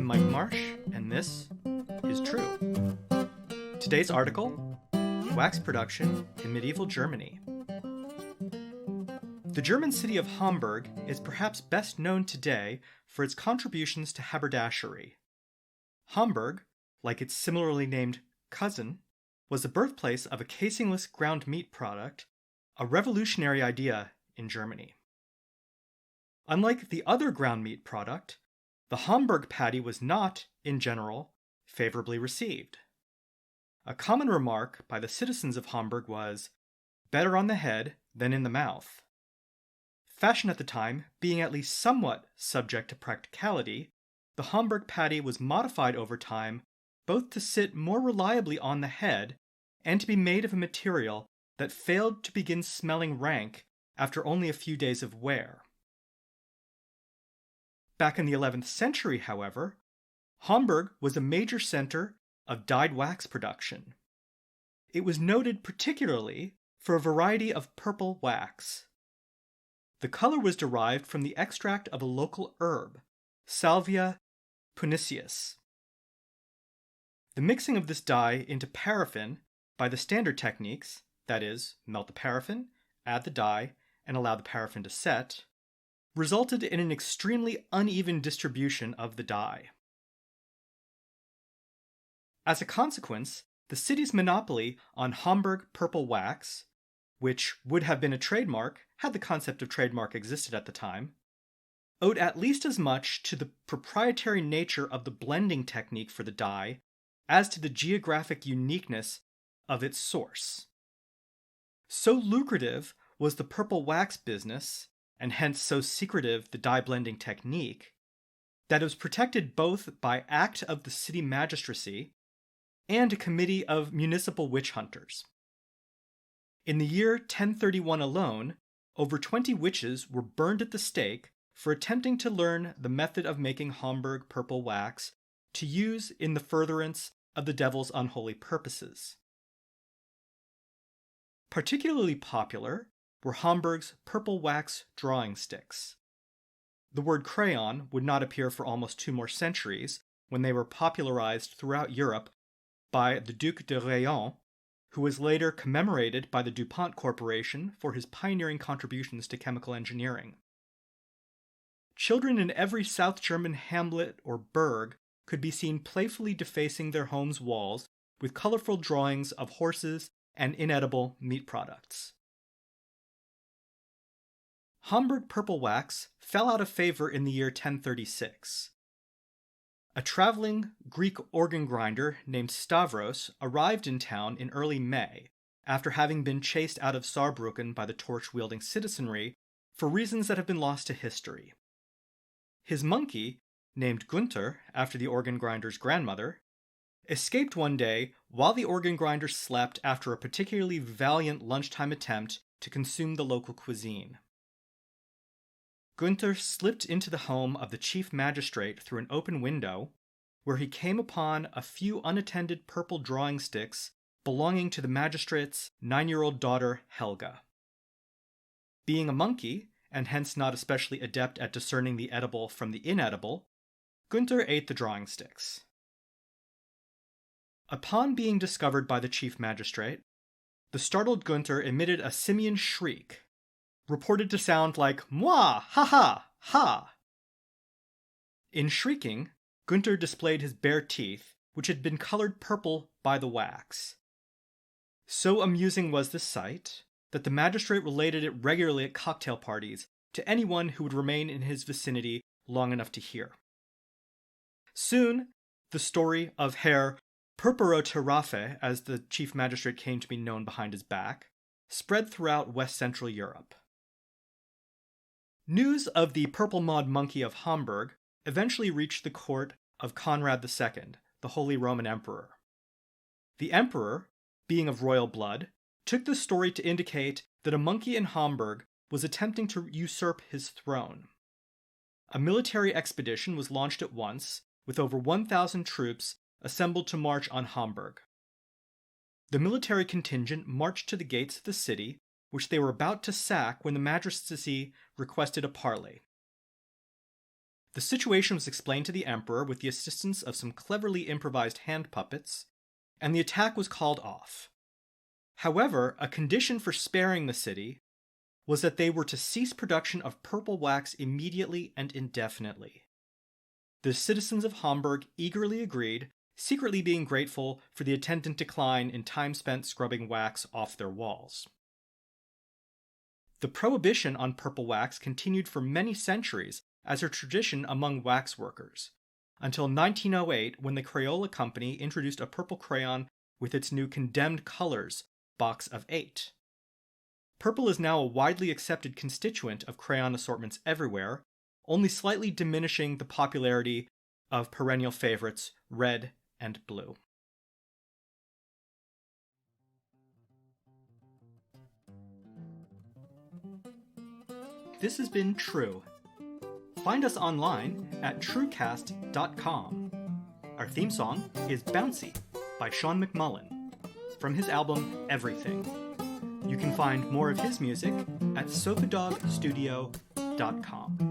I'm Mike Marsh, and this is True. Today's article, Wax Production in Medieval Germany. The German city of Hamburg is perhaps best known today for its contributions to haberdashery. Hamburg, like its similarly named cousin, was the birthplace of a casingless ground meat product, a revolutionary idea in Germany. Unlike the other ground meat product, the Hamburg patty was not, in general, favorably received. A common remark by the citizens of Hamburg was, "better on the head than in the mouth." Fashion at the time being at least somewhat subject to practicality, the Hamburg patty was modified over time both to sit more reliably on the head and to be made of a material that failed to begin smelling rank after only a few days of wear. Back in the 11th century, however, Hamburg was a major center of dyed wax production. It was noted particularly for a variety of purple wax. The color was derived from the extract of a local herb, Salvia puniceus. The mixing of this dye into paraffin by the standard techniques, that is, melt the paraffin, add the dye, and allow the paraffin to set, resulted in an extremely uneven distribution of the dye. As a consequence, the city's monopoly on Hamburg purple wax, which would have been a trademark had the concept of trademark existed at the time, owed at least as much to the proprietary nature of the blending technique for the dye as to the geographic uniqueness of its source. So lucrative was the purple wax business, and hence so secretive the dye blending technique, that it was protected both by act of the city magistracy and a committee of municipal witch hunters. In the year 1031 alone, over 20 witches were burned at the stake for attempting to learn the method of making Hamburg purple wax to use in the furtherance of the devil's unholy purposes. Particularly popular were Hamburg's purple wax drawing sticks. The word crayon would not appear for almost 2 more centuries when they were popularized throughout Europe by the Duc de Rayon, who was later commemorated by the DuPont Corporation for his pioneering contributions to chemical engineering. Children in every South German hamlet or burg could be seen playfully defacing their homes' walls with colorful drawings of horses and inedible meat products. Hamburg purple wax fell out of favor in the year 1036. A traveling Greek organ grinder named Stavros arrived in town in early May, after having been chased out of Saarbrücken by the torch-wielding citizenry for reasons that have been lost to history. His monkey, named Gunther after the organ grinder's grandmother, escaped one day while the organ grinder slept after a particularly valiant lunchtime attempt to consume the local cuisine. Gunther slipped into the home of the chief magistrate through an open window, where he came upon a few unattended purple drawing sticks belonging to the magistrate's 9-year-old daughter Helga. Being a monkey, and hence not especially adept at discerning the edible from the inedible, Gunther ate the drawing sticks. Upon being discovered by the chief magistrate, the startled Gunther emitted a simian shriek, reported to sound like "Moi! Ha ha! Ha!" In shrieking, Gunther displayed his bare teeth, which had been colored purple by the wax. So amusing was this sight, that the magistrate related it regularly at cocktail parties to anyone who would remain in his vicinity long enough to hear. Soon, the story of Herr Purpurote Raphe, as the chief magistrate came to be known behind his back, spread throughout West Central Europe. News of the purple-mawed monkey of Hamburg eventually reached the court of Conrad II, the Holy Roman Emperor. The emperor, being of royal blood, took the story to indicate that a monkey in Hamburg was attempting to usurp his throne. A military expedition was launched at once, with over 1,000 troops assembled to march on Hamburg. The military contingent marched to the gates of the city, which they were about to sack when the magistracy requested a parley. The situation was explained to the emperor with the assistance of some cleverly improvised hand puppets, and the attack was called off. However, a condition for sparing the city was that they were to cease production of purple wax immediately and indefinitely. The citizens of Hamburg eagerly agreed, secretly being grateful for the attendant decline in time spent scrubbing wax off their walls. The prohibition on purple wax continued for many centuries as a tradition among wax workers, until 1908 when the Crayola Company introduced a purple crayon with its new condemned colors box of 8. Purple is now a widely accepted constituent of crayon assortments everywhere, only slightly diminishing the popularity of perennial favorites red and blue. This has been True. Find us online at truecast.com. Our theme song is Bouncy by Sean McMullen from his album Everything. You can find more of his music at sofadogstudio.com.